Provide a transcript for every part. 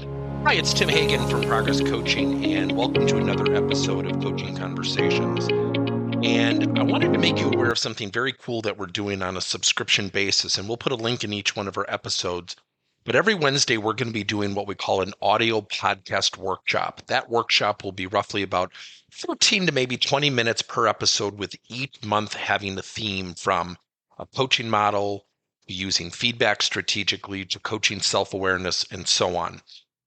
Hi, it's Tim Hagen from Progress Coaching, and welcome to another episode of Coaching Conversations. And I wanted to make you aware of something very cool that we're doing on a subscription basis, and we'll put a link in each one of our episodes. But every Wednesday, we're going to be doing what we call an audio podcast workshop. That workshop will be roughly about 14 to maybe 20 minutes per episode, with each month having a theme from a coaching model, using feedback strategically, to coaching self-awareness, and so on.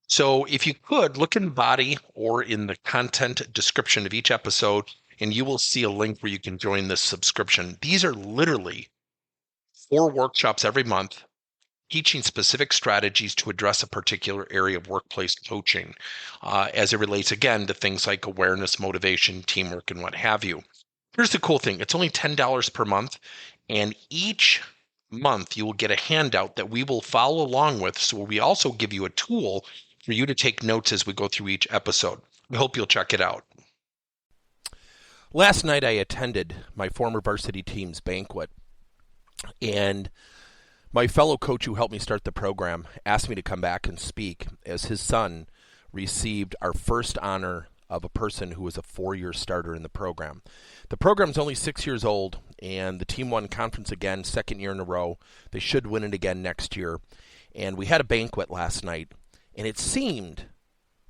So if you could, look in the body or in the content description of each episode, and you will see a link where you can join this subscription. These are literally 4 workshops every month, teaching specific strategies to address a particular area of workplace coaching, as it relates, again, to things like awareness, motivation, teamwork, and what have you. Here's the cool thing. It's only $10 per month, and each month you will get a handout that we will follow along with. So we also give you a tool for you to take notes as we go through each episode. We hope you'll check it out. Last night I attended my former varsity team's banquet, and my fellow coach who helped me start the program asked me to come back and speak as his son received our first honor of a person who was a 4-year starter in the program. The program's only 6 years old, and the team won conference again, 2nd year in a row. They should win it again next year. And we had a banquet last night, and it seemed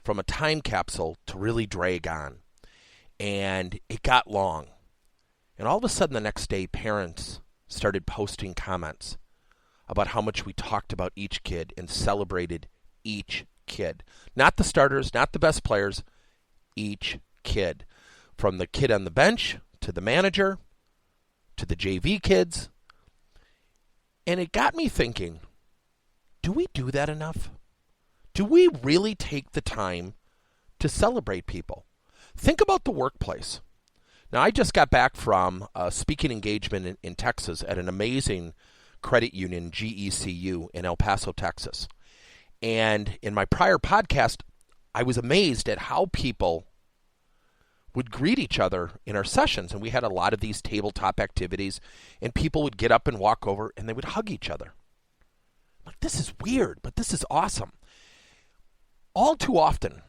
from a time capsule to really drag on. And it got long. And all of a sudden the next day, parents started posting comments about how much we talked about each kid and celebrated each kid. Not the starters, not the best players, each kid. From the kid on the bench to the manager to the JV kids. And it got me thinking, do we do that enough? Do we really take the time to celebrate people? Think about the workplace. Now, I just got back from a speaking engagement in Texas at an amazing credit union, GECU, in El Paso, Texas. And in my prior podcast, I was amazed at how people would greet each other in our sessions. And we had a lot of these tabletop activities, and people would get up and walk over, and they would hug each other. Like, this is weird, but this is awesome. All too often,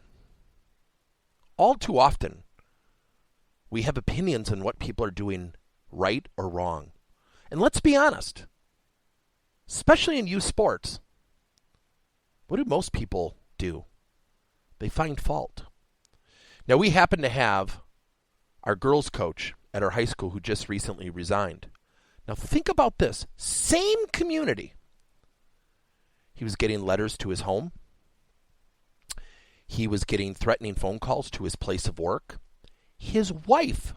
we have opinions on what people are doing right or wrong. And let's be honest, especially in youth sports, what do most people do? They find fault. Now, we happen to have our girls coach at our high school who just recently resigned. Now, think about this. Same community. He was getting letters to his home. He was getting threatening phone calls to his place of work. His wife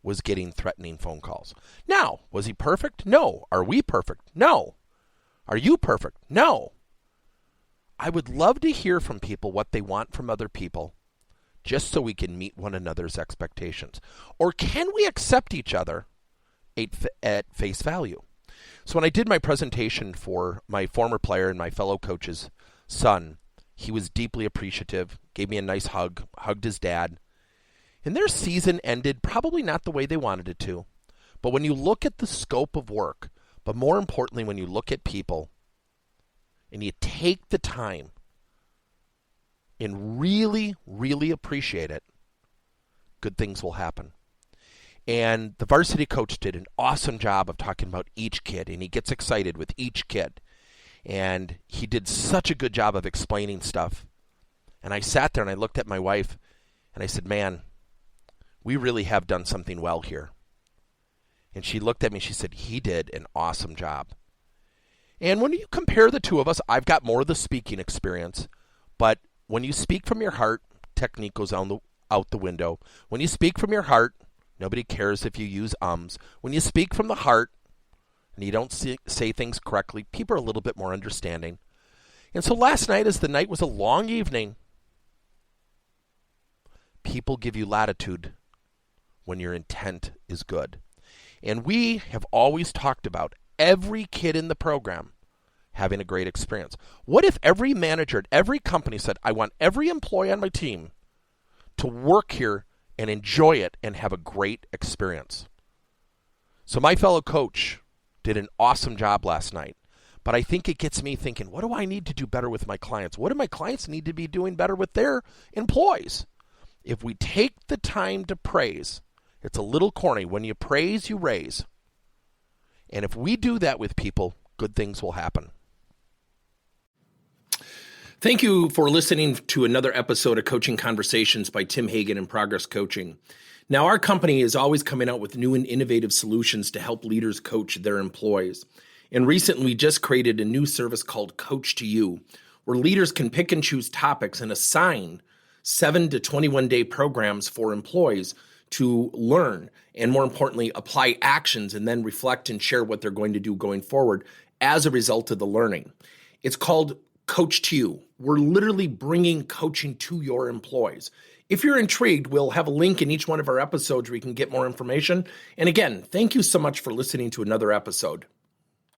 was getting threatening phone calls. Now, was he perfect? No. Are we perfect? No. Are you perfect? No. I would love to hear from people what they want from other people, just so we can meet one another's expectations. Or can we accept each other at face value? So when I did my presentation for my former player and my fellow coach's son, he was deeply appreciative, gave me a nice hug, hugged his dad. And their season ended probably not the way they wanted it to. But when you look at the scope of work, but more importantly, when you look at people and you take the time and really, really appreciate it, good things will happen. And the varsity coach did an awesome job of talking about each kid, and he gets excited with each kid. And he did such a good job of explaining stuff. And I sat there and I looked at my wife and I said, man, we really have done something well here. And she looked at me and she said, he did an awesome job. And when you compare the two of us, I've got more of the speaking experience. But when you speak from your heart, technique goes out the window. When you speak from your heart, nobody cares if you use ums. When you speak from the heart and you don't say things correctly, people are a little bit more understanding. And so last night, as the night was a long evening, people give you latitude when your intent is good. And we have always talked about every kid in the program having a great experience. What if every manager at every company said, I want every employee on my team to work here and enjoy it and have a great experience? So my fellow coach did an awesome job last night. But I think it gets me thinking, what do I need to do better with my clients? What do my clients need to be doing better with their employees? If we take the time to praise, it's a little corny. When you praise, you raise. And if we do that with people, good things will happen. Thank you for listening to another episode of Coaching Conversations by Tim Hagen and Progress Coaching. Now, our company is always coming out with new and innovative solutions to help leaders coach their employees. And recently, we just created a new service called Coach to You, where leaders can pick and choose topics and assign 7 to 21 day programs for employees to learn and, more importantly, apply actions and then reflect and share what they're going to do going forward as a result of the learning. It's called Coach to You. We're literally bringing coaching to your employees. If you're intrigued, we'll have a link in each one of our episodes where you can get more information. And again, thank you so much for listening to another episode.